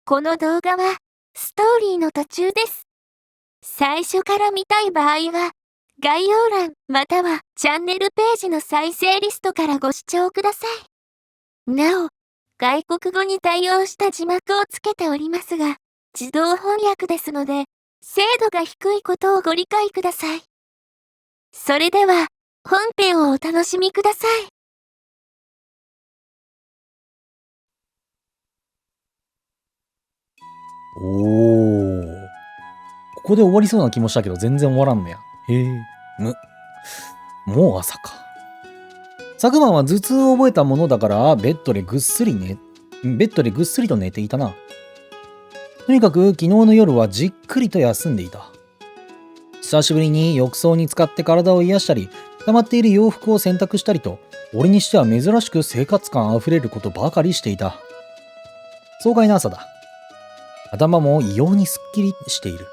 この動画はストーリーの途中です。最初から見たい場合は概要欄またはチャンネルページの再生リストからご視聴ください。なお、外国語に対応した字幕をつけておりますが、自動翻訳ですので、精度が低いことをご理解ください。それでは、本編をお楽しみください。おー。ここで終わりそうな気もしたけど全然終わらんのや。へえ。もう朝か。昨晩は頭痛を覚えたものだからベッドでぐっすりと寝ていたな。とにかく昨日の夜はじっくりと休んでいた。久しぶりに浴槽に浸かって体を癒したり、溜まっている洋服を洗濯したりと、俺にしては珍しく生活感あふれることばかりしていた。爽快な朝だ。頭も異様にすっきりしている。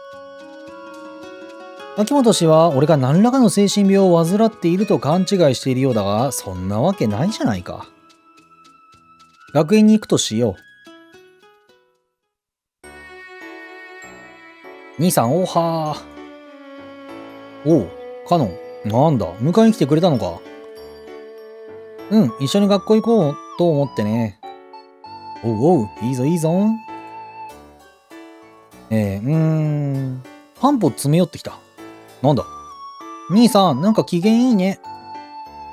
秋元氏は俺が何らかの精神病を患っていると勘違いしているようだが、そんなわけないじゃないか。学園に行くとしよう。兄さん、おはー。おう、カノン。なんだ、迎えに来てくれたのか。うん、一緒に学校行こうと思ってね。おうおう、いいぞいいぞ。半歩詰め寄ってきた。なんだ。兄さん、なんか機嫌いいね。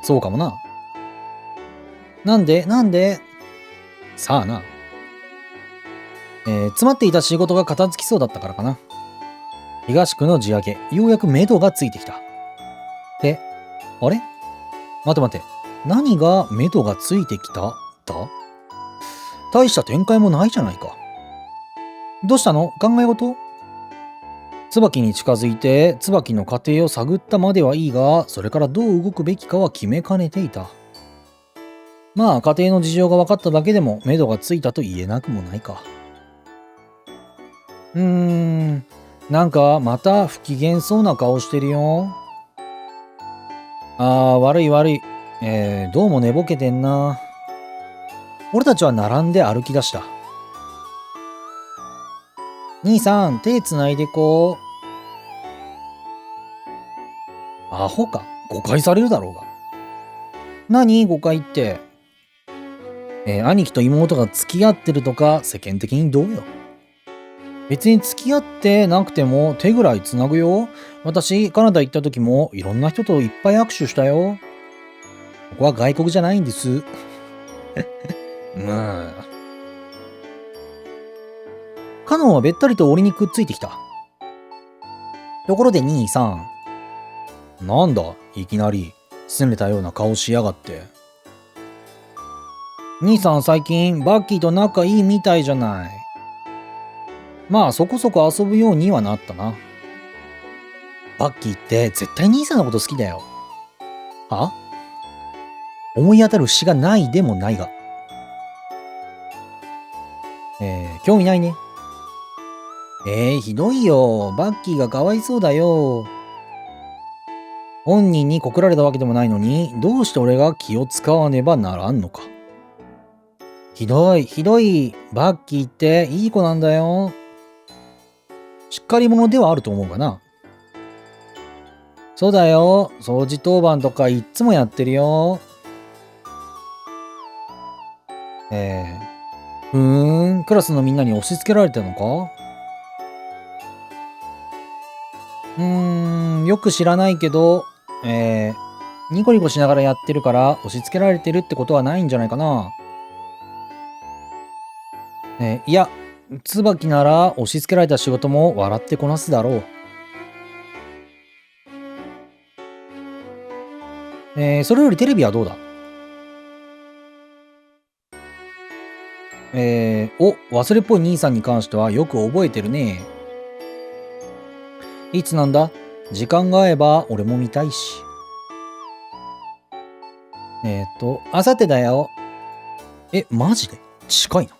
そうかもな。なんでさあな。詰まっていた仕事が片付きそうだったからかな。東区の地上げ、ようやく目処がついてきた。で、あれ待て。何が目処がついてきただ？大した展開もないじゃないか。どうしたの？考え事？椿に近づいて椿の過程を探ったまではいいが、それからどう動くべきかは決めかねていた。まあ家庭の事情が分かっただけでも目処がついたと言えなくもないか。なんかまた不機嫌そうな顔してるよ。悪い。どうも寝ぼけてんな。俺たちは並んで歩き出した。兄さん、手つないでこう。アホか。誤解されるだろうが。何誤解って。兄貴と妹が付き合ってるとか世間的にどうよ。別に付き合ってなくても手ぐらいつなぐよ。私、カナダ行った時もいろんな人といっぱい握手したよ。ここは外国じゃないんです。カノンはべったりと檻にくっついてきた。ところで兄さん。なんだ、いきなり、拗ねたような顔しやがって。兄さん最近バッキーと仲いいみたいじゃない。まあそこそこ遊ぶようにはなったな。バッキーって絶対兄さんのこと好きだよ。は？思い当たる節がないでもないが。興味ないね。ひどいよ。バッキーがかわいそうだよ。本人に告られたわけでもないのに、どうして俺が気を使わねばならんのか。ひどい。バッキーっていい子なんだよ。しっかり者ではあると思うがな。そうだよ。掃除当番とかいっつもやってるよ。クラスのみんなに押し付けられてるのか？よく知らないけど、ニコニコしながらやってるから押し付けられてるってことはないんじゃないかな。いや、椿なら押し付けられた仕事も笑ってこなすだろう。それよりテレビはどうだ？忘れっぽい兄さんに関してはよく覚えてるね。いつなんだ？時間が合えば俺も見たいし。あさってだよ。マジで？近いな。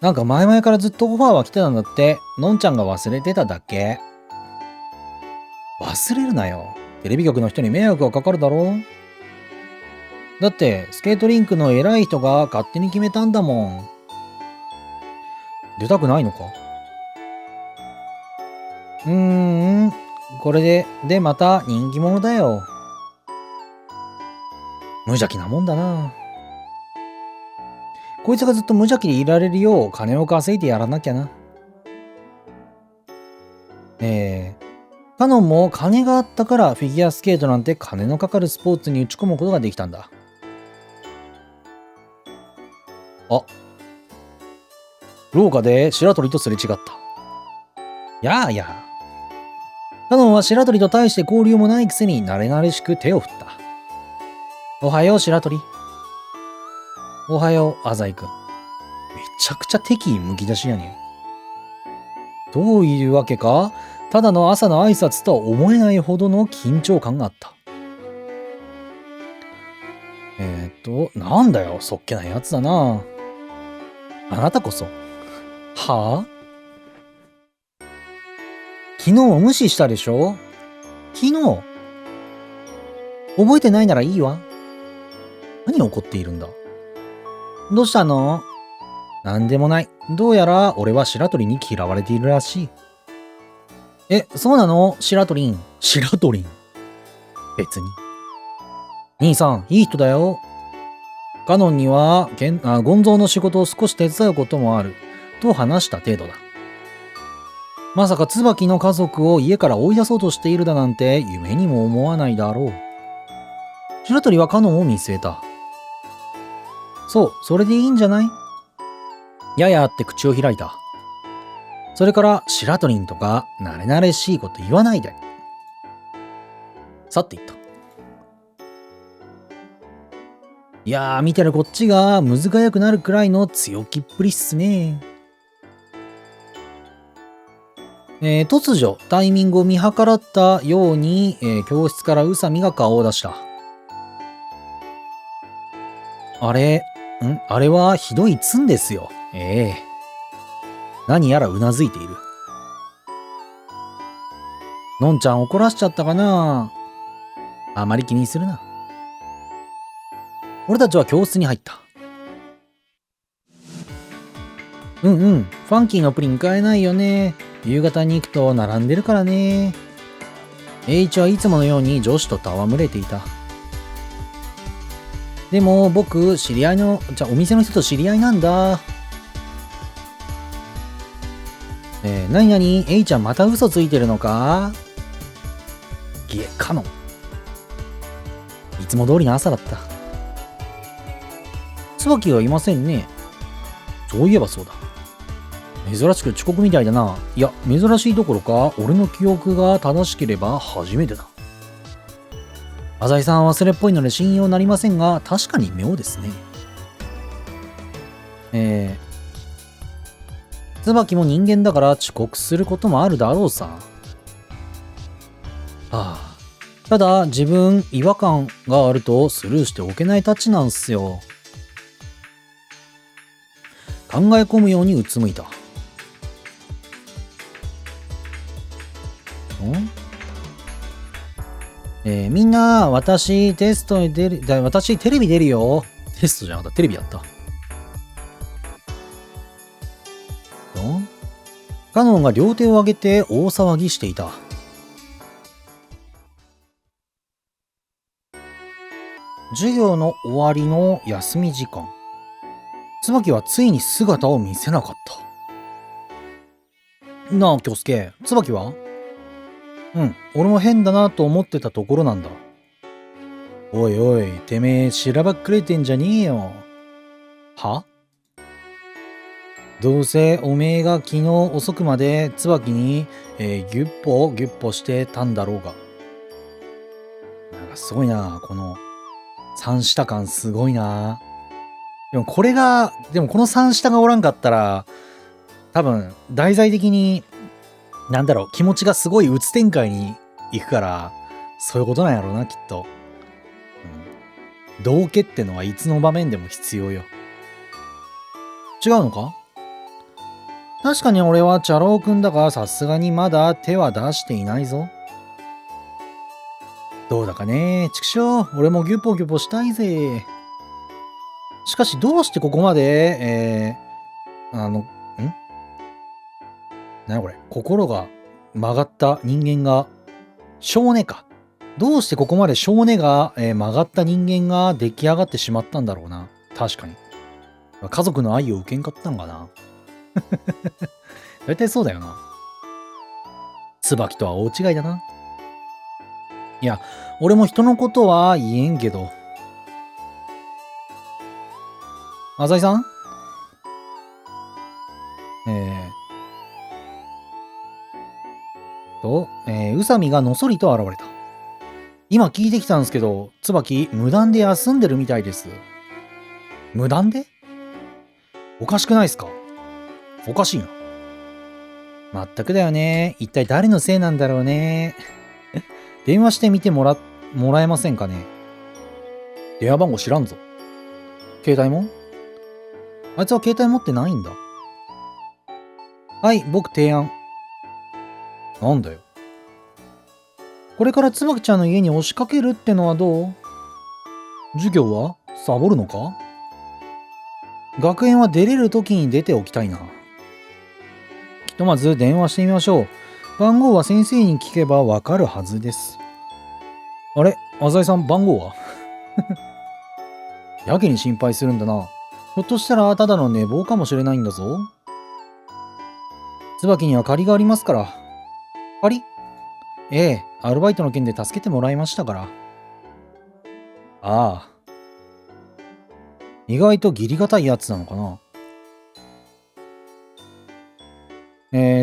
なんか前々からずっとオファーは来てたんだって。のんちゃんが忘れてただけ。忘れるなよ。テレビ局の人に迷惑がかかるだろう。だってスケートリンクの偉い人が勝手に決めたんだもん。出たくないのか？これでまた人気者だよ。無邪気なもんだな。こいつがずっと無邪気でいられるよう金を稼いでやらなきゃな。カノンも金があったからフィギュアスケートなんて金のかかるスポーツに打ち込むことができたんだ。あ、廊下で白鳥とすれ違った。やあやあ。カノンは白鳥と大して交流もないくせに慣れ慣れしく手を振った。おはよう白鳥。おはよう浅井くん。めちゃくちゃ敵意むき出しやねん。どういうわけか、ただの朝の挨拶とは思えないほどの緊張感があった。なんだよ、そっけないやつだな。あなたこそ。はあ？昨日も無視したでしょ？昨日？覚えてないならいいわ。何怒っているんだ？どうしたの？なんでもない。どうやら俺は白鳥に嫌われているらしい。そうなの？白鳥。白鳥。別に。兄さん、いい人だよ。カノンにはゴンゾーの仕事を少し手伝うこともある。と話した程度だ。まさか椿の家族を家から追い出そうとしているだなんて夢にも思わないだろう。白鳥はカノンを見据えた。そう、それでいいんじゃない？ややって口を開いた。それから白鳥とか慣れ慣れしいこと言わないで。さって言った。いやー、見てるこっちがむずがゆくなるくらいの強気っぷりっすね。突如タイミングを見計らったように、教室から宇佐美が顔を出した。あれはひどいツンですよ。何やらうなずいている。のんちゃん怒らしちゃったかな？あまり気にするな。俺たちは教室に入った。ファンキーのプリン買えないよね。夕方に行くと並んでるからね。栄一はいつものように女子と戯れていた。でも僕、お店の人と知り合いなんだ。なになに、エイちゃんまた嘘ついてるのか？カノン。いつも通りの朝だった。椿はいませんね。そういえばそうだ。珍しく遅刻みたいだな。いや、珍しいどころか、俺の記憶が正しければ初めてだ。浅井さんは忘れっぽいので信用なりませんが、確かに妙ですね。椿も人間だから遅刻することもあるだろうさ。ただ、自分、違和感があるとスルーしておけないたちなんすよ。考え込むようにうつむいた。みんな、私テレビ出るよ。テストじゃなかった、テレビやった。カノンが両手を上げて大騒ぎしていた。授業の終わりの休み時間。椿はついに姿を見せなかった。なあ、京介、椿は？俺も変だなと思ってたところなんだ。おいおい、てめえ、しらばっくれてんじゃねえよ。は？どうせおめえが昨日遅くまで椿に、ギュッポしてたんだろうが。なんかすごいな、この三下感すごいな。でもこの三下がおらんかったら、多分題材的に気持ちがすごい鬱展開に行くから、そういうことなんやろうな、きっと。道化ってのはいつの場面でも必要よ。違うのか？確かに俺はチャロウくんだが、さすがにまだ手は出していないぞ。どうだかね、畜生、俺もギュポしたいぜ。しかしどうしてここまで、なにこれ、心が曲がった人間が、少年か。どうしてここまで少年が、曲がった人間が出来上がってしまったんだろうな。確かに。家族の愛を受けんかったんかな。大体そうだよな。椿とは大違いだな。いや、俺も人のことは言えんけど。浅井さん宇佐美がのそりと現れた。今聞いてきたんですけど、椿、無断で休んでるみたいです。無断で？おかしくないですか？おかしいな。まったくだよね。一体誰のせいなんだろうね。電話してみてもらえませんかね。電話番号知らんぞ。携帯も？あいつは携帯持ってないんだ。はい、僕提案。なんだよ。これから椿ちゃんの家に押しかけるってのはどう？授業はサボるのか？学園は出れる時に出ておきたいな。ひとまず電話してみましょう。番号は先生に聞けばわかるはずです。あれ、浅井さん、番号は？やけに心配するんだな。ひょっとしたらただの寝坊かもしれないんだぞ。椿には借りがありますから。借り？ええ、アルバイトの件で助けてもらいましたから。ああ。意外と義理がたいやつなのかな。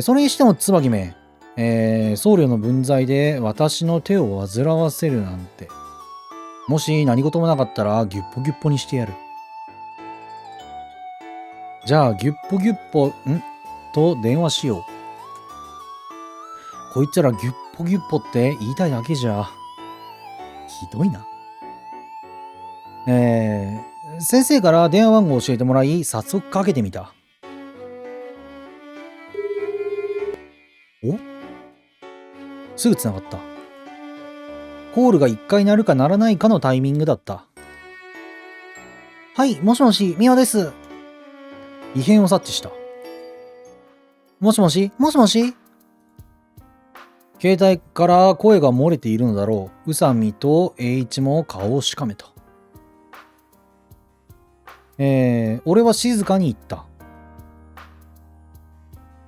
それにしても椿め、僧侶の分際で私の手を煩わせるなんて。もし何事もなかったらギュッポギュッポにしてやる。じゃあギュッポギュッポと電話しよう。こいつらギュッポギュッポって言いたいだけじゃひどいな。先生から電話番号を教えてもらい早速かけてみた。お？すぐつながった。コールが1回鳴るか鳴らないかのタイミングだった。はい、もしもし、ミワです。異変を察知した。もしもし、もしもし。携帯から声が漏れているのだろう。宇佐美と栄一も顔をしかめた。俺は静かに言った。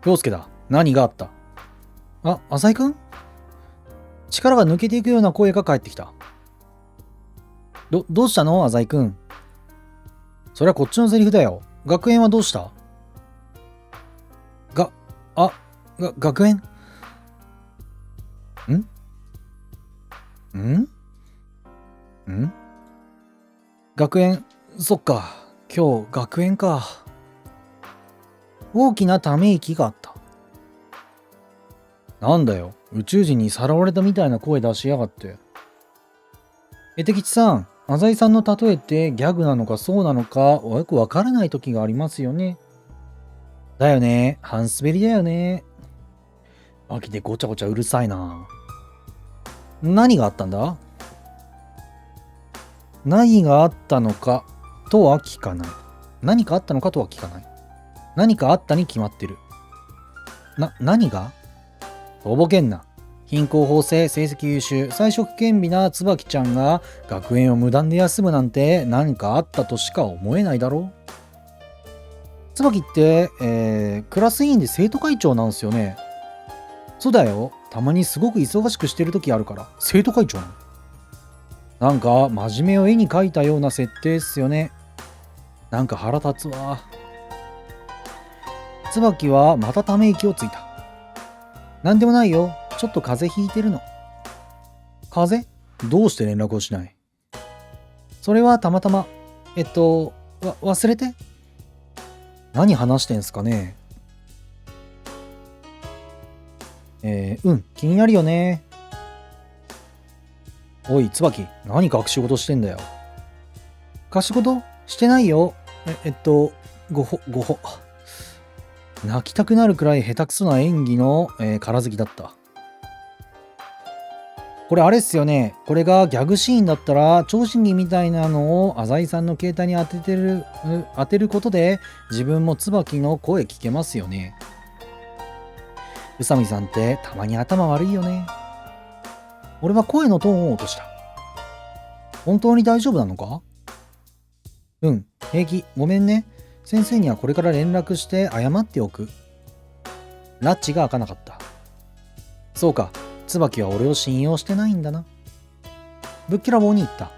京介だ。何があった？あ、浅井くん？力が抜けていくような声が返ってきた。どうしたの浅井くん？そりゃこっちのセリフだよ。学園はどうした？学園？学園、そっか。今日学園か。大きなため息があった。なんだよ。宇宙人にさらわれたみたいな声出しやがって。絵手吉さん、浅井さんの例えってギャグなのかそうなのかよくわからない時がありますよね。だよね。半滑りだよね。秋でごちゃごちゃうるさいな。何があったんだ？何があったのかとは聞かない。何かあったのかとは聞かない。何かあったに決まってる。何が？とぼけんな。貧困法制、成績優秀、才色兼備な椿ちゃんが学園を無断で休むなんて何かあったとしか思えないだろう。椿って、クラス委員で生徒会長なんすよね。そうだよ。たまにすごく忙しくしてる時あるから生徒会長なの。なんか真面目を絵に描いたような設定っすよね。なんか腹立つわ。椿はまたため息をついた。なんでもないよ。ちょっと風邪ひいてるの。風邪？どうして連絡をしない？それはたまたま。忘れて。何話してんすかね。気になるよね。おい、椿、何隠し事してんだよ。隠し事してないよ。ごほ。泣きたくなるくらい下手くそな演技の、空好きだった。これあれっすよね。これがギャグシーンだったら、聴診器みたいなのを浅井さんの携帯に当てることで、自分も椿の声聞けますよね。宇佐美さんってたまに頭悪いよね。俺は声のトーンを落とした。本当に大丈夫なのか？うん、平気。ごめんね。先生にはこれから連絡して謝っておく。ラッチが開かなかった。そうか、椿は俺を信用してないんだな。ぶっきらぼうに言った。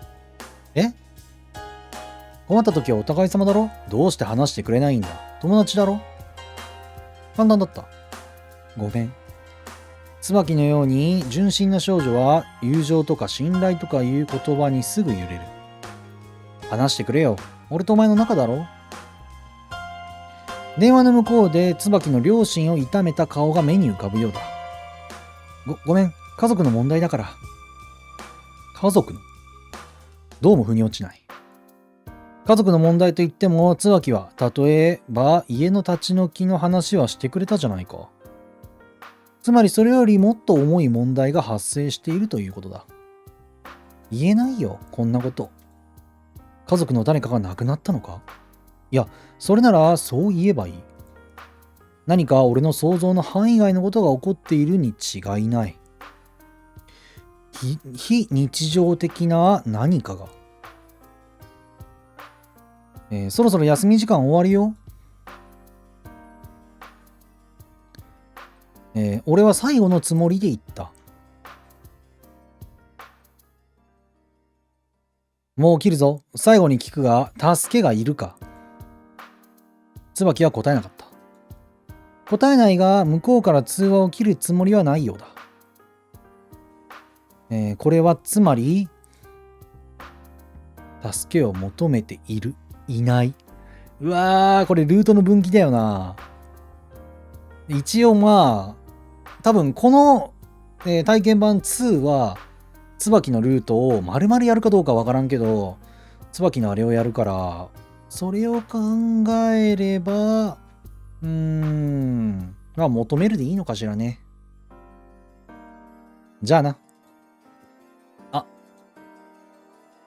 え？困った時はお互い様だろ？どうして話してくれないんだ？友達だろ？簡単だった。ごめん。椿のように純真な少女は友情とか信頼とかいう言葉にすぐ揺れる。話してくれよ。俺とお前の仲だろ？電話の向こうで椿の両親を痛めた顔が目に浮かぶようだ。ごめん。家族の問題だから。家族の？どうも腑に落ちない。家族の問題といっても椿は例えば家の立ち退きの話はしてくれたじゃないか。つまりそれよりもっと重い問題が発生しているということだ。言えないよ、こんなこと。家族の誰かが亡くなったのか？いや、それならそう言えばいい。何か俺の想像の範囲外のことが起こっているに違いない。非日常的な何かが。そろそろ休み時間終わるよ。俺は最後のつもりで言った。もう起きるぞ。最後に聞くが、助けがいるか？椿は答えなかった。答えないが、向こうから通話を切るつもりはないようだ。これはつまり、助けを求めている、いない。うわー、これルートの分岐だよな。一応まあ、多分この、体験版2は、椿のルートを丸々やるかどうかわからんけど、椿のあれをやるから、それを考えれば、まあ求めるでいいのかしらね。じゃあな。あ。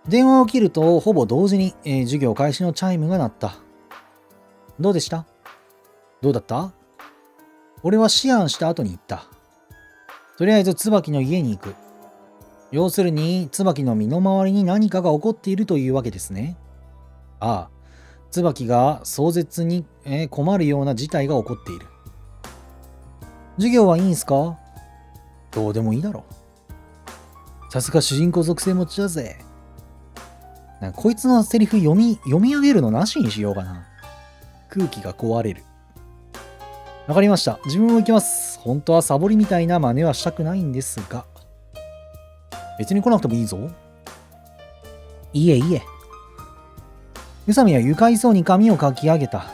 電話を切るとほぼ同時に、授業開始のチャイムが鳴った。どうでした？どうだった？俺は思案した後に言った。とりあえず椿の家に行く。要するに椿の身の回りに何かが起こっているというわけですね。ああ、椿が壮絶に、困るような事態が起こっている。授業はいいんすか？どうでもいいだろ。さすが主人公属性持ちだぜ。こいつのセリフ読み上げるのなしにしようかな。空気が壊れる。わかりました。自分も行きます。本当はサボりみたいな真似はしたくないんですが。別に来なくてもいいぞ。いえいえ。宇佐美は愉快そうに髪をかき上げた。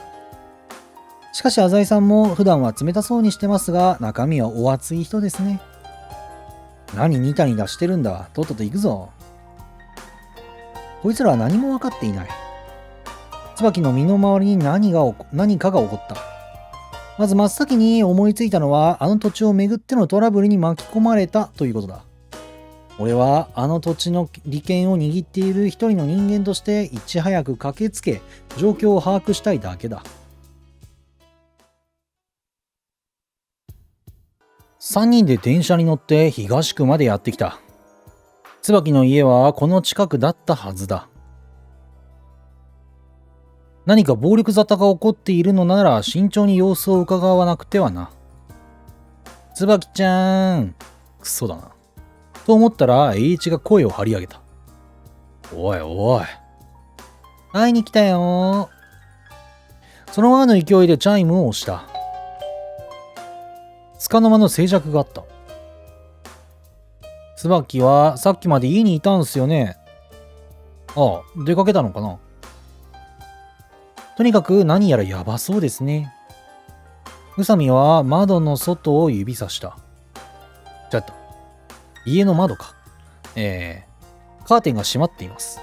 しかし浅井さんも普段は冷たそうにしてますが、中身はお熱い人ですね。何ニタニタしてるんだ。とっとと行くぞ。こいつらは何も分かっていない。椿の身の回りに何かが起こった。まず真っ先に思いついたのは、あの土地をめぐってのトラブルに巻き込まれたということだ。俺はあの土地の利権を握っている一人の人間としていち早く駆けつけ、状況を把握したいだけだ。3人で電車に乗って東区までやってきた。椿の家はこの近くだったはずだ。何か暴力沙汰が起こっているのなら慎重に様子を伺わなくてはな。椿ちゃん、クソだな。と思ったら栄一が声を張り上げた。おいおい。会いに来たよ。そのままの勢いでチャイムを押した。束の間の静寂があった。椿はさっきまで家にいたんすよね。ああ、出かけたのかな。とにかく何やらやばそうですね。宇佐美は窓の外を指さした。ちょっと。家の窓か。カーテンが閉まっています。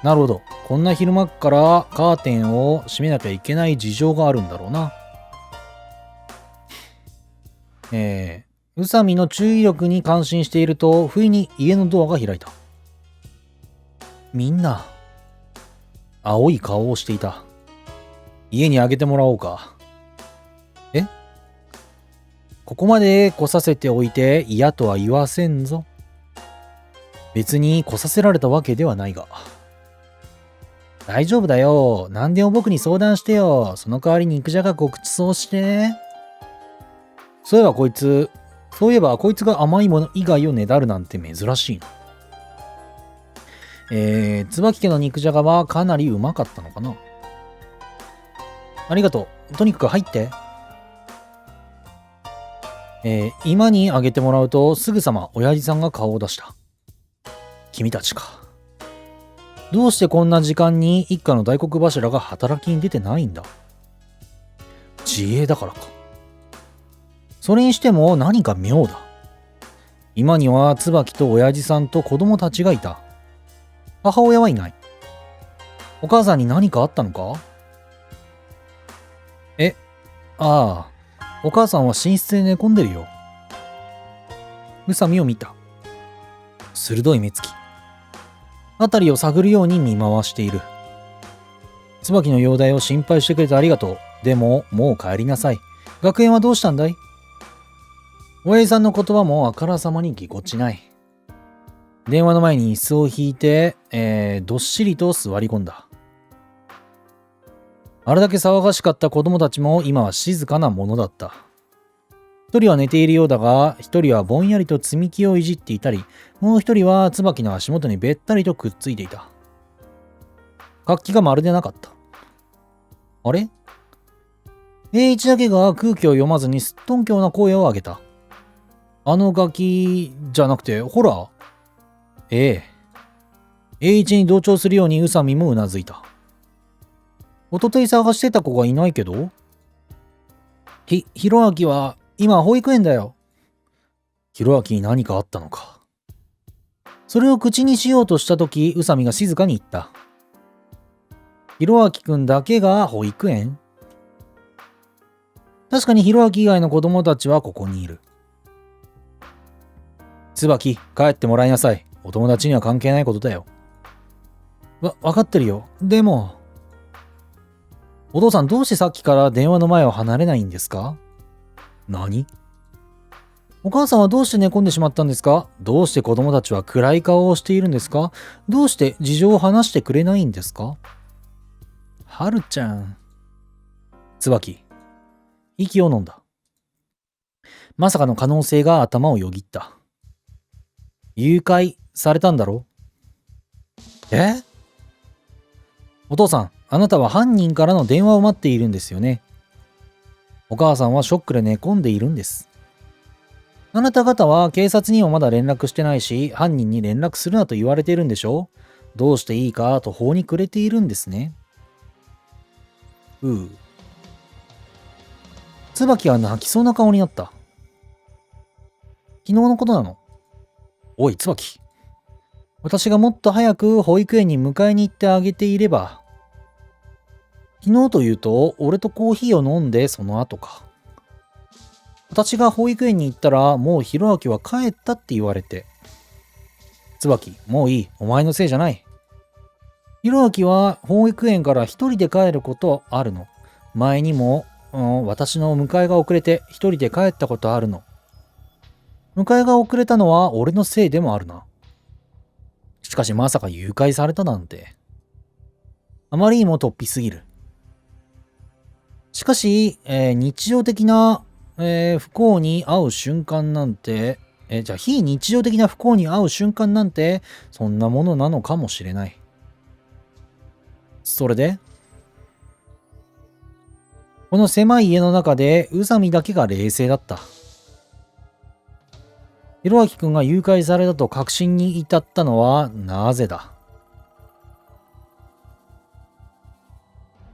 なるほど。こんな昼間っからカーテンを閉めなきゃいけない事情があるんだろうな。宇佐美の注意力に感心していると、不意に家のドアが開いた。みんな、青い顔をしていた。家にあげてもらおうか。ここまで来させておいて嫌とは言わせんぞ。別に来させられたわけではないが。大丈夫だよ。何でも僕に相談してよ。その代わり肉じゃがご口そうして。そういえばこいつが甘いもの以外をねだるなんて珍しいな。椿家の肉じゃがはかなりうまかったのかな。ありがとう。とにかく入って。今にあげてもらうとすぐさま親父さんが顔を出した。君たちか。どうしてこんな時間に一家の大黒柱が働きに出てないんだ。自営だからか。それにしても何か妙だ。今には椿と親父さんと子供たちがいた。母親はいない。お母さんに何かあったのか。ああ、お母さんは寝室で寝込んでるよ。宇佐美を見た。鋭い目つき。辺りを探るように見回している。椿の容体を心配してくれてありがとう。でも、もう帰りなさい。学園はどうしたんだい。親父さんの言葉もあからさまにぎこちない。電話の前に椅子を引いて、どっしりと座り込んだ。あれだけ騒がしかった子供たちも今は静かなものだった。一人は寝ているようだが、一人はぼんやりと積み木をいじっていたり、もう一人は椿の足元にべったりとくっついていた。活気がまるでなかった。あれ？栄一だけが空気を読まずにすっとんきょうな声を上げた。あのガキじゃなくて、ほら。栄一に同調するように宇佐美もうなずいた。おととい探してた子がいないけど。ひろあきは今保育園だよ。ひろあきに何かあったのか。それを口にしようとしたとき、宇佐美が静かに言った。ひろあきくんだけが保育園？確かにひろあき以外の子供たちはここにいる。椿、帰ってもらいなさい。お友達には関係ないことだよ。わかってるよ。でも。お父さんどうしてさっきから電話の前を離れないんですか？何？お母さんはどうして寝込んでしまったんですか？どうして子供たちは暗い顔をしているんですか？どうして事情を話してくれないんですか？はるちゃん。椿、息を飲んだ。まさかの可能性が頭をよぎった。誘拐されたんだろ？お父さん、あなたは犯人からの電話を待っているんですよね。お母さんはショックで寝込んでいるんです。あなた方は警察にもまだ連絡してないし、犯人に連絡するなと言われているんでしょ？どうしていいかと法に暮れているんですね。椿は泣きそうな顔になった。昨日のことなの。おい、椿。私がもっと早く保育園に迎えに行ってあげていれば。昨日というと、俺とコーヒーを飲んでその後か。私が保育園に行ったら、もうひろあきは帰ったって言われて。椿、もういい。お前のせいじゃない。ひろあきは保育園から一人で帰ることあるの。前にも、私の迎えが遅れて一人で帰ったことあるの。迎えが遅れたのは俺のせいでもあるな。しかしまさか誘拐されたなんて。あまりにも突飛すぎる。しかし、日常的な、不幸に遭う瞬間なんて、じゃあ非日常的な不幸に遭う瞬間なんて、そんなものなのかもしれない。それでこの狭い家の中で宇佐美だけが冷静だった。ひろあきくんが誘拐されたと確信に至ったのはなぜだ。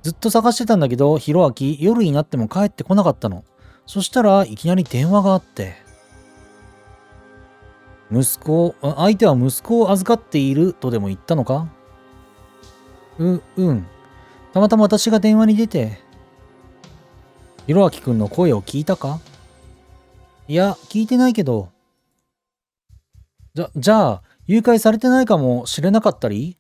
ずっと探してたんだけど、ひろあき夜になっても帰ってこなかったの。そしたらいきなり電話があって。相手は息子を預かっているとでも言ったのか？うん。たまたま私が電話に出て。ひろあきくんの声を聞いたか？いや、聞いてないけど。じゃあ、誘拐されてないかもしれなかったり？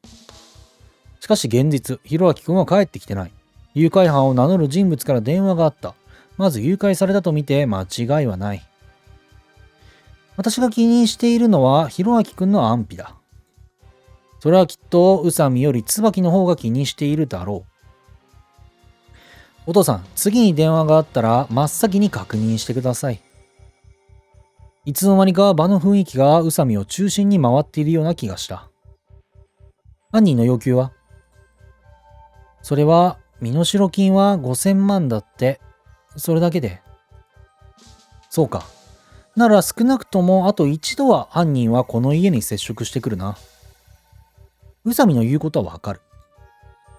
しかし現実、ひろあきくんは帰ってきてない。誘拐犯を名乗る人物から電話があった。まず誘拐されたと見て間違いはない。私が気にしているのは、ひろあきくんの安否だ。それはきっと、宇佐美より椿の方が気にしているだろう。お父さん、次に電話があったら、真っ先に確認してください。いつの間にか場の雰囲気が宇佐美を中心に回っているような気がした。犯人の要求は？それは、身代金は5000万だって、それだけで。そうか。なら少なくともあと一度は犯人はこの家に接触してくるな。宇佐美の言うことはわかる。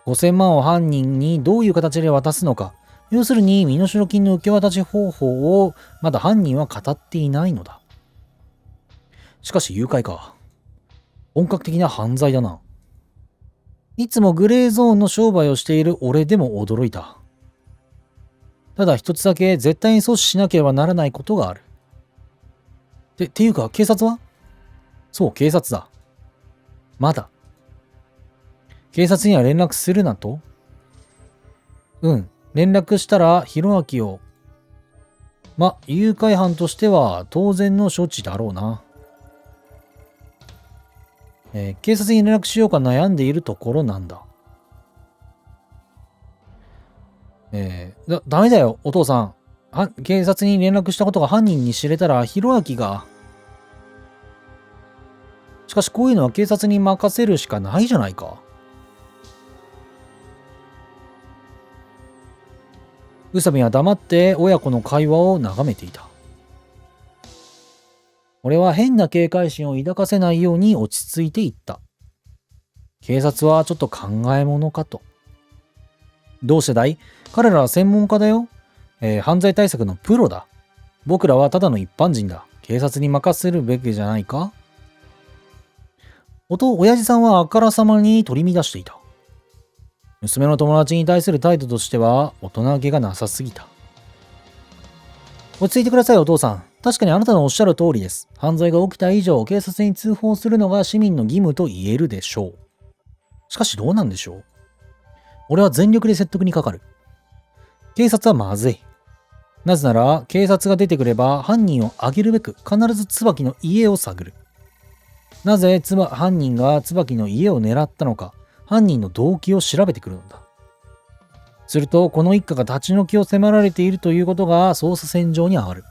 5000万を犯人にどういう形で渡すのか。要するに身代金の受け渡し方法をまだ犯人は語っていないのだ。しかし誘拐か。本格的な犯罪だな。いつもグレーゾーンの商売をしている俺でも驚いた。ただ一つだけ絶対に阻止しなければならないことがある。っていうか警察は？そう、警察だ。まだ。警察には連絡するなと？うん、連絡したらひろあきを。誘拐犯としては当然の処置だろうな。警察に連絡しようか悩んでいるところなんだ。ダメだよ、お父さん。警察に連絡したことが犯人に知れたら、ひろあきが。しかしこういうのは警察に任せるしかないじゃないか。宇佐美は黙って親子の会話を眺めていた。俺は変な警戒心を抱かせないように落ち着いていった。警察はちょっと考えものかと。どうしてだい？彼らは専門家だよ。犯罪対策のプロだ。僕らはただの一般人だ。警察に任せるべきじゃないか？親父さんはあからさまに取り乱していた。娘の友達に対する態度としては大人げがなさすぎた。落ち着いてください、お父さん。確かにあなたのおっしゃる通りです。犯罪が起きた以上、警察に通報するのが市民の義務と言えるでしょう。しかしどうなんでしょう。俺は全力で説得にかかる。警察はまずい。なぜなら、警察が出てくれば犯人を挙げるべく必ず椿の家を探る。なぜ犯人が椿の家を狙ったのか、犯人の動機を調べてくるのだ。すると、この一家が立ち退きを迫られているということが捜査線上に上がる。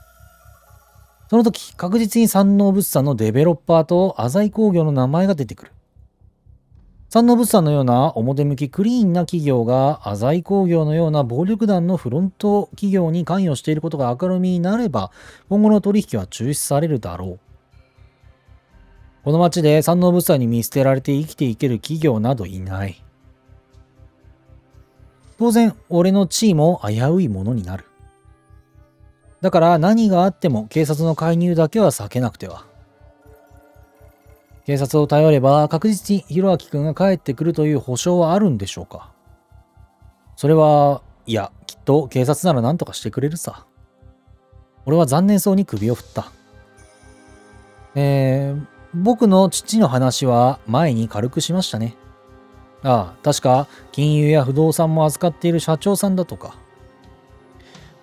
その時、確実に山王物産のデベロッパーと浅井工業の名前が出てくる。山王物産のような表向きクリーンな企業が浅井工業のような暴力団のフロント企業に関与していることが明るみになれば、今後の取引は中止されるだろう。この町で山王物産に見捨てられて生きていける企業などいない。当然、俺の地位も危ういものになる。だから何があっても警察の介入だけは避けなくては。警察を頼れば確実にひろあきくんが帰ってくるという保証はあるんでしょうか。それは、いや、きっと警察なら何とかしてくれるさ。俺は残念そうに首を振った。僕の父の話は前に軽くしましたね。ああ、確か金融や不動産も扱っている社長さんだとか。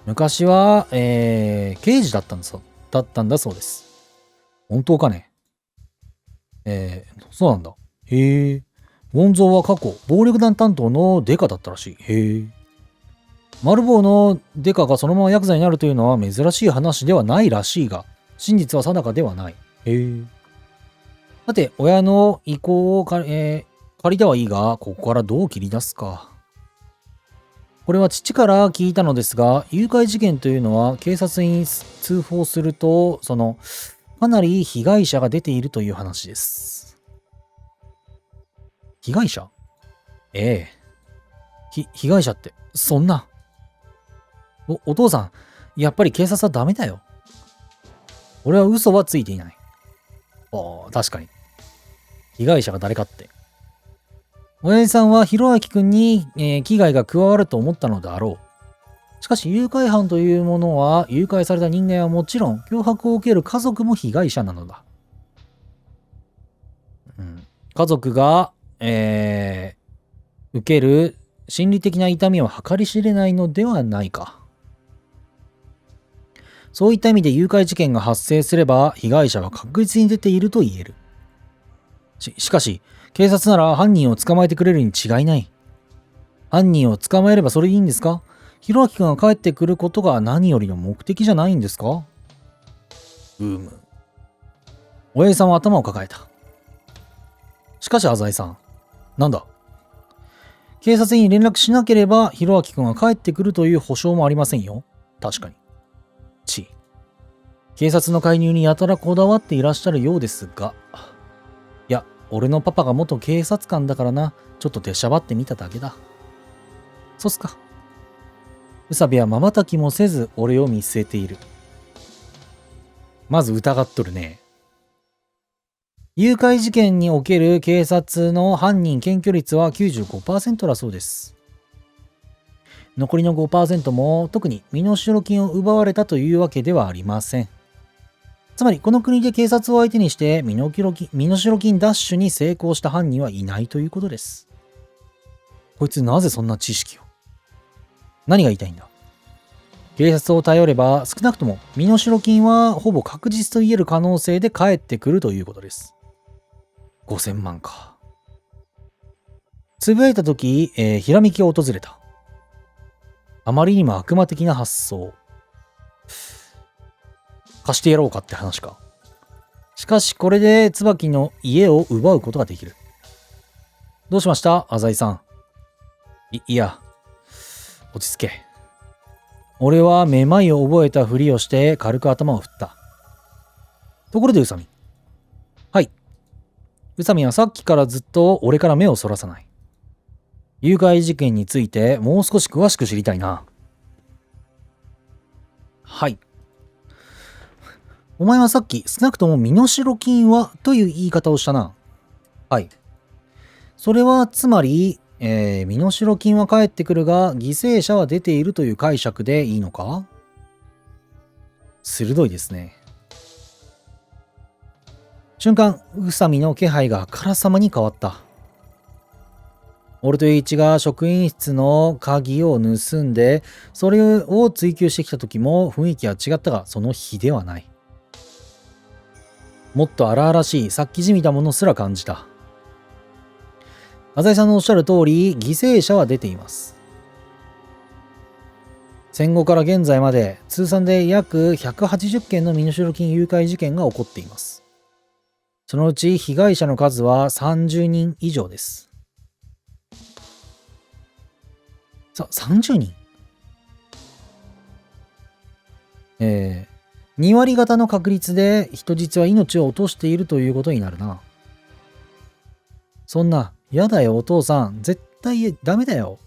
昔は、刑事だったんだそうです。本当かね？そうなんだ。へえ。ウォンゾーは過去、暴力団担当のデカだったらしい。へえ。マルボウのデカがそのままヤクザになるというのは珍しい話ではないらしいが、真実は定かではない。へえ。さて、親の意向を借りてはいいが、ここからどう切り出すか。これは父から聞いたのですが、誘拐事件というのは警察に通報すると、かなり被害者が出ているという話です。被害者？ええ。被害者って、そんな。お父さん、やっぱり警察はダメだよ。俺は嘘はついていない。ああ、確かに。被害者が誰かって。親父さんはひろあきくんに、危害が加わると思ったのだろう。しかし誘拐犯というものは、誘拐された人間はもちろん脅迫を受ける家族も被害者なのだ。家族が、受ける心理的な痛みを計り知れないのではないか。そういった意味で誘拐事件が発生すれば被害者は確実に出ていると言える。しかし、警察なら犯人を捕まえてくれるに違いない。犯人を捕まえればそれでいいんですか？ひろあきくんが帰ってくることが何よりの目的じゃないんですか？親父さんは頭を抱えた。しかし浅井さん、なんだ？警察に連絡しなければひろあきくんが帰ってくるという保証もありませんよ。確かに。警察の介入にやたらこだわっていらっしゃるようですが。いや、俺のパパが元警察官だからな。ちょっと出しゃばってみただけだ。そうっすか。宇佐部は瞬きもせず俺を見据えている。まず疑っとるね。誘拐事件における警察の犯人検挙率は 95% だそうです。残りの 5% も特に身代金を奪われたというわけではありません。つまりこの国で警察を相手にして身代金奪取に成功した犯人はいないということです。こいつなぜそんな知識を？何が言いたいんだ？警察を頼れば少なくとも身代金はほぼ確実と言える可能性で返ってくるということです。5000万か。つぶやいた時、ひらめきが訪れた。あまりにも悪魔的な発想。貸してやろうかって話か。しかしこれで椿の家を奪うことができる。どうしました浅井さん。いや、落ち着け。俺はめまいを覚えたふりをして軽く頭を振った。ところで宇佐美。はい。宇佐美はさっきからずっと俺から目をそらさない。誘拐事件についてもう少し詳しく知りたいな。はい。お前はさっき少なくとも身代金はという言い方をしたな。はい。それはつまり、身代金は返ってくるが犠牲者は出ているという解釈でいいのか？鋭いですね。瞬間、宇佐美の気配があからさまに変わった。俺と栄一が職員室の鍵を盗んで、それを追求してきた時も雰囲気は違ったが、その比ではない。もっと荒々しい、殺気じみたものすら感じた。浅井さんのおっしゃる通り、犠牲者は出ています。戦後から現在まで通算で約180件の身代金誘拐事件が起こっています。そのうち被害者の数は30人以上です。30人2割方の確率で人質は命を落としているということになるな。そんな、やだよお父さん、絶対ダメだよ。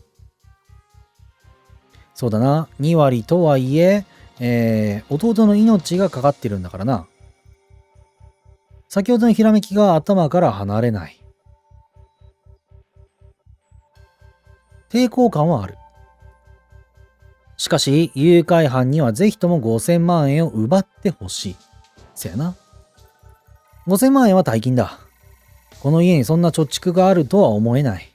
そうだな、2割とはいえ、弟の命がかかってるんだからな。先ほどのひらめきが頭から離れない。抵抗感はある。しかし、誘拐犯にはぜひとも5000万円を奪ってほしい。せやな。5000万円は大金だ。この家にそんな貯蓄があるとは思えない。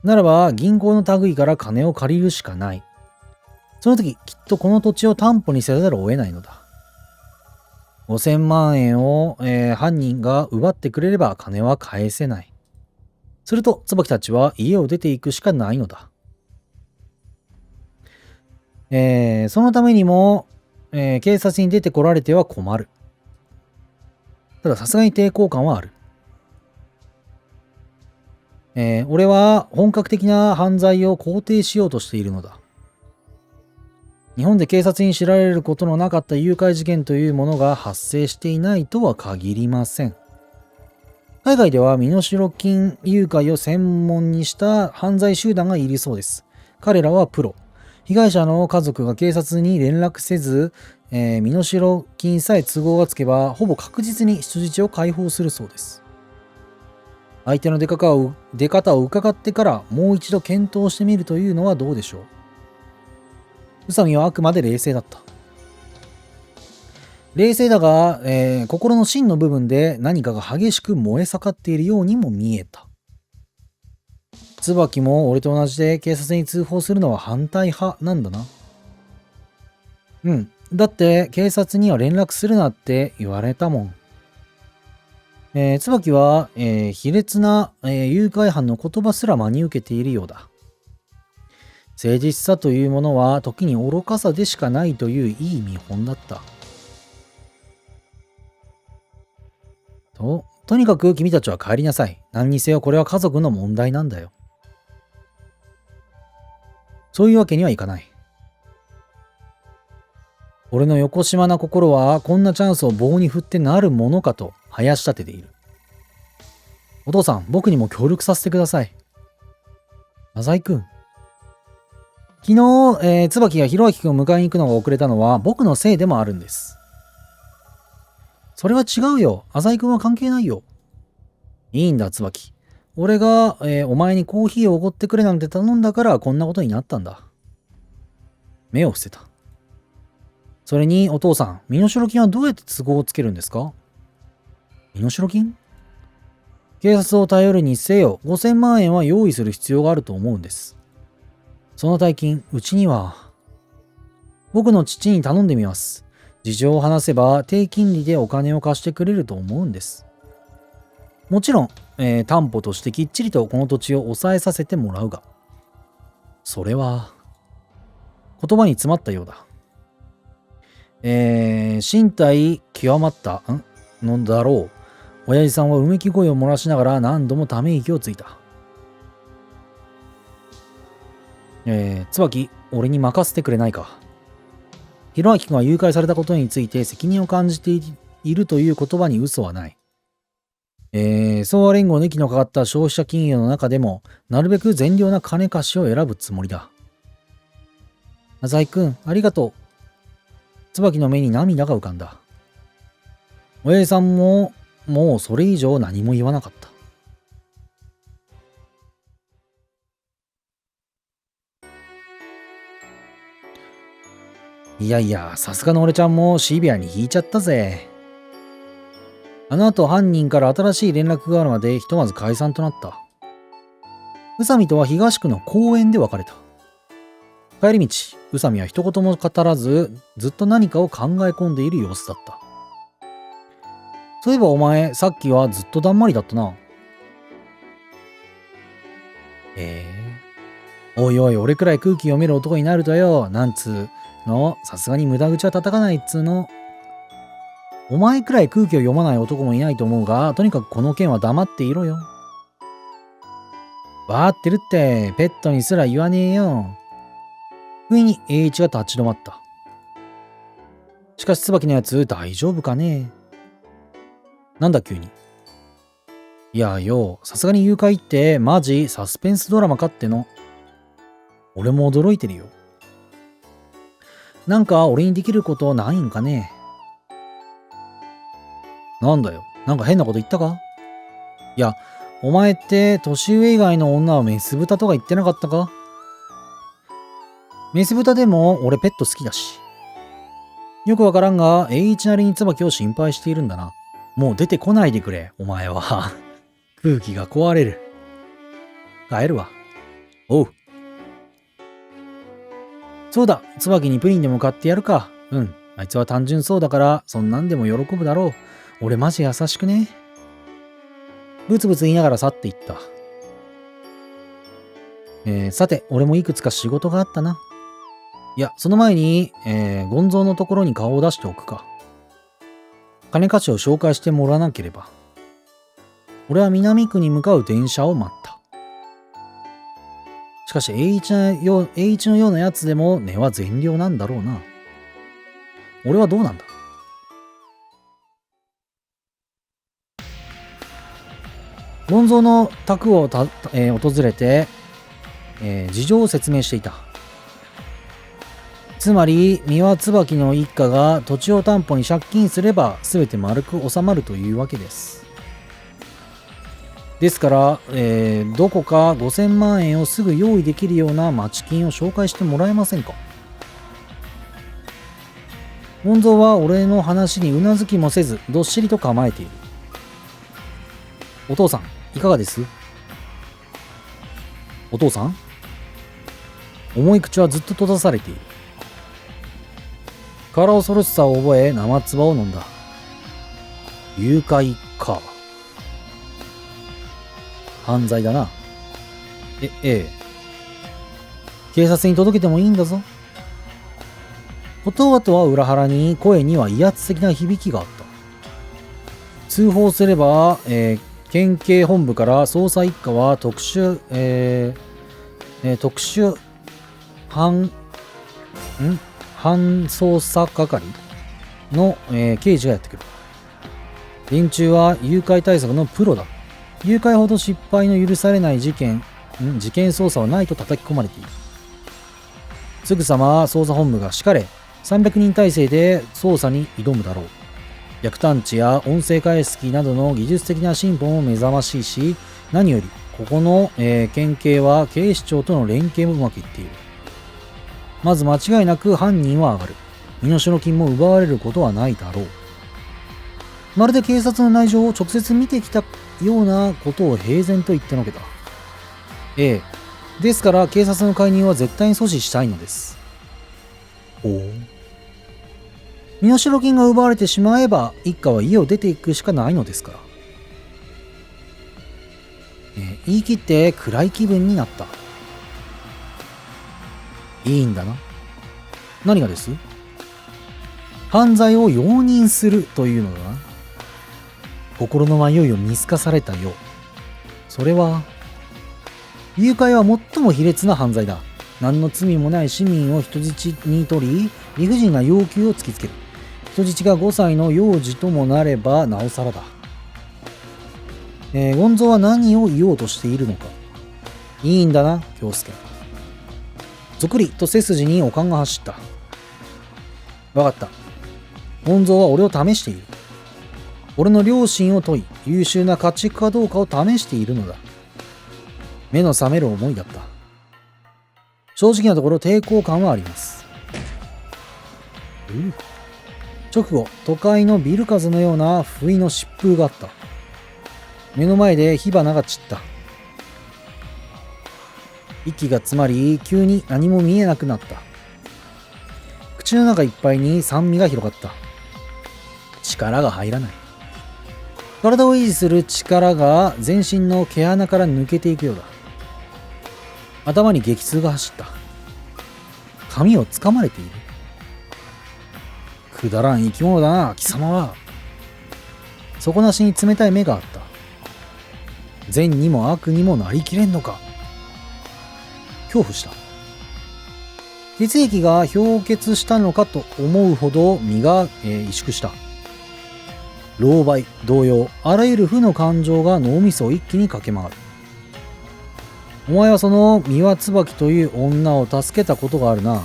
ならば、銀行の類から金を借りるしかない。その時、きっとこの土地を担保にせざるを得ないのだ。5000万円を、犯人が奪ってくれれば金は返せない。すると、椿たちは家を出ていくしかないのだ。そのためにも、警察に出てこられては困る。たださすがに抵抗感はある。俺は本格的な犯罪を肯定しようとしているのだ。日本で警察に知られることのなかった誘拐事件というものが発生していないとは限りません。海外では身代金誘拐を専門にした犯罪集団がいるそうです。彼らはプロ。被害者の家族が警察に連絡せず、身代金さえ都合がつけばほぼ確実に人質を解放するそうです。相手の出方を伺ってからもう一度検討してみるというのはどうでしょう。宇佐美はあくまで冷静だった。冷静だが、心の芯の部分で何かが激しく燃え盛っているようにも見えた。椿も俺と同じで警察に通報するのは反対派なんだな。うん、だって警察には連絡するなって言われたもん。椿は、卑劣な、誘拐犯の言葉すら真に受けているようだ。誠実さというものは時に愚かさでしかないといういい見本だった。とにかく君たちは帰りなさい。何にせよこれは家族の問題なんだよ。そういうわけにはいかない。俺のよこしまな心はこんなチャンスを棒に振ってなるものかとはやし立てている。お父さん、僕にも協力させてください。浅井くん。昨日、椿が弘明くんを迎えに行くのが遅れたのは僕のせいでもあるんです。それは違うよ。浅井くんは関係ないよ。いいんだ、椿。俺が、お前にコーヒーをおごってくれなんて頼んだからこんなことになったんだ。目を伏せた。それにお父さん、身代金はどうやって都合をつけるんですか？身代金？警察を頼るにせよ、5000万円は用意する必要があると思うんです。その大金、うちには。僕の父に頼んでみます。事情を話せば低金利でお金を貸してくれると思うんです。もちろん、担保としてきっちりとこの土地を抑えさせてもらうが。それは、言葉に詰まったようだ。身体極まったのだろう。親父さんはうめき声を漏らしながら何度もため息をついた。椿、俺に任せてくれないか。弘明君が誘拐されたことについて責任を感じているという言葉に嘘はない。相和連合の息のかかった消費者金融の中でも、なるべく善良な金貸しを選ぶつもりだ。浅井君、ありがとう。椿の目に涙が浮かんだ。親父さんも、もうそれ以上何も言わなかった。いやいや、さすがの俺ちゃんもシビアに引いちゃったぜ。あの後犯人から新しい連絡があるまでひとまず解散となった。宇佐美とは東区の公園で別れた。帰り道、宇佐美は一言も語らず、ずっと何かを考え込んでいる様子だった。そういえばお前、さっきはずっとだんまりだったな。おいおい、俺くらい空気読める男になるとよ、なんつうの、さすがに無駄口は叩かないっつうの。お前くらい空気を読まない男もいないと思うが、とにかくこの件は黙っていろよ。わーってるって、ペットにすら言わねえよ。不意に栄一が立ち止まった。しかし椿のやつ大丈夫かね？なんだ急に。いやよ、さすがに誘拐ってマジサスペンスドラマかっての。俺も驚いてるよ。なんか俺にできることないんかね？なんだよ、なんか変なこと言ったか？いや、お前って年上以外の女はメス豚とか言ってなかったか？メス豚でも俺ペット好きだし。よくわからんが、栄一なりに椿を心配しているんだな。もう出てこないでくれ、お前は。空気が壊れる。帰るわ。おう。そうだ、椿にプリンでも買ってやるか。うん、あいつは単純そうだから、そんなんでも喜ぶだろう。俺マジ優しくね。ブツブツ言いながら去っていった。さて、俺もいくつか仕事があったな。いや、その前に、ゴンゾーのところに顔を出しておくか。金貸しを紹介してもらわなければ。俺は南区に向かう電車を待った。しかし、栄一のようなやつでも根は善良なんだろうな。俺はどうなんだ？ゴンゾーの宅を訪れて、事情を説明していた。つまり三輪椿の一家が土地を担保に借金すれば全て丸く収まるというわけです。ですから、どこか5000万円をすぐ用意できるような町金を紹介してもらえませんか？ゴンゾーは俺の話にうなずきもせずどっしりと構えている。お父さん、いかがです？お父さん？重い口はずっと閉ざされている。から恐ろしさを覚え生唾を飲んだ。誘拐か。犯罪だな。ええ。警察に届けてもいいんだぞ。言葉とは裏腹に声には威圧的な響きがあった。通報すれば、県警本部から捜査一課は特殊犯捜査係の、刑事がやってくる。連中は誘拐対策のプロだ。誘拐ほど失敗の許されない事件捜査はないと叩き込まれている。すぐさま捜査本部が敷かれ、300人体制で捜査に挑むだろう。逆探知や音声解析などの技術的な進歩も目覚ましいし、何よりここの、県警は警視庁との連携もうまくいっている。まず間違いなく犯人は上がる。身代金も奪われることはないだろう。まるで警察の内情を直接見てきたようなことを平然と言ってのけた。ええ。ですから警察の介入は絶対に阻止したいのです。おお。身代金が奪われてしまえば一家は家を出ていくしかないのですから。言い切って暗い気分になった。いいんだな。何がです？犯罪を容認するというのだな。心の迷いを見透かされたよう。それは、誘拐は最も卑劣な犯罪だ。何の罪もない市民を人質に取り、理不尽な要求を突きつける。人質が5歳の幼児ともなればなおさらだ。ゴンゾーは何を言おうとしているのか。いいんだな、京介。ぞくりと背筋に悪感が走った。わかった。ゴンゾーは俺を試している。俺の良心を問い、優秀な家畜かどうかを試しているのだ。目の覚める思いだった。正直なところ抵抗感はあります。直後、都会のビル風のような不意の疾風があった。目の前で火花が散った。息が詰まり、急に何も見えなくなった。口の中いっぱいに酸味が広がった。力が入らない。体を維持する力が全身の毛穴から抜けていくようだ。頭に激痛が走った。髪を掴まれている。くだらん生き物だな、貴様は。底なしに冷たい目があった。善にも悪にもなりきれんのか。恐怖した。血液が氷結したのかと思うほど身が、萎縮した。狼狽、動揺、あらゆる負の感情が脳みそを一気に駆け回る。お前はその三輪椿という女を助けたことがあるな。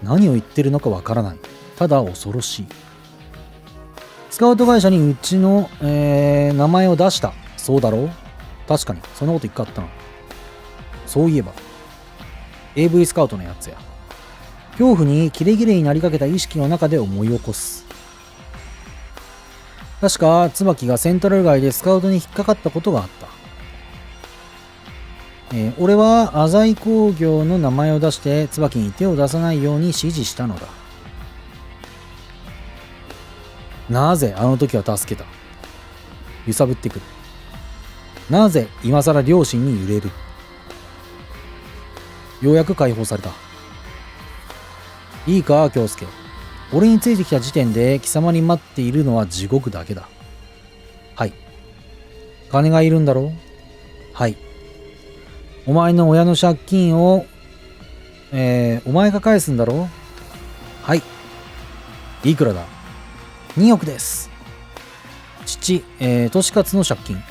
何を言ってるのかわからない。ただ恐ろしい。スカウト会社にうちの、名前を出した。そうだろう？確かに、そんなこと一回あったな。そういえば、AV スカウトのやつや。恐怖にキレキレになりかけた意識の中で思い起こす。確か、椿がセントラル街でスカウトに引っかかったことがあった。俺は浅井工業の名前を出して椿に手を出さないように指示したのだ。なぜあの時は助けた？揺さぶってくる。なぜ今更両親に揺れる？ようやく解放された。いいか、京介。俺についてきた時点で貴様に待っているのは地獄だけだ。はい。金がいるんだろう？はい。お前の親の借金を、お前が返すんだろう？はい。いくらだ？2億です。父、利勝の借金。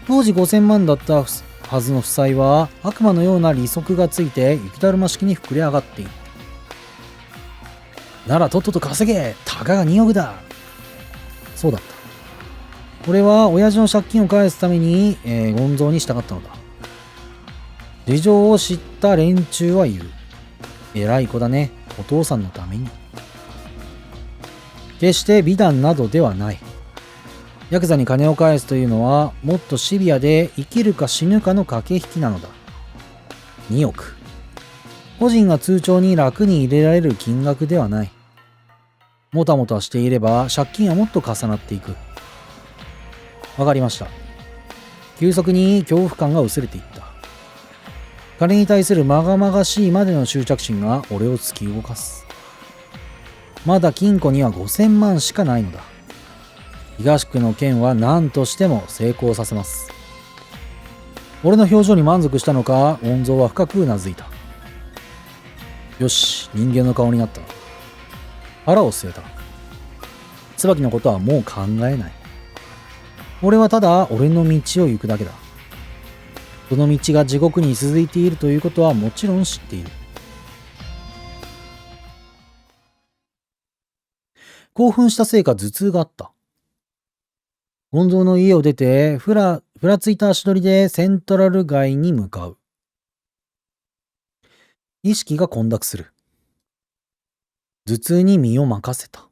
当時5000万だったはずの負債は悪魔のような利息がついて雪だるま式に膨れ上がっている。ならとっとと稼げ！たかが2億だ！そうだった。俺は親父の借金を返すために、ゴンゾーに従ったのだ。事情を知った連中は言う。偉い子だね、お父さんのために。決して美談などではない。ヤクザに金を返すというのはもっとシビアで生きるか死ぬかの駆け引きなのだ。2億。個人が通帳に楽に入れられる金額ではない。もたもたしていれば借金はもっと重なっていく。わかりました。急速に恐怖感が薄れていった。金に対するまがまがしいまでの執着心が俺を突き動かす。まだ金庫には5000万しかないのだ。東区の件は何としても成功させます。俺の表情に満足したのか、恩蔵は深くうなずいた。よし、人間の顔になった。腹を据えた。椿のことはもう考えない。俺はただ俺の道を行くだけだ。その道が地獄に続いているということはもちろん知っている。興奮したせいか頭痛があった。ゴンゾーの家を出てふらついた足取りでセントラル街に向かう。意識が混濁する。頭痛に身を任せた。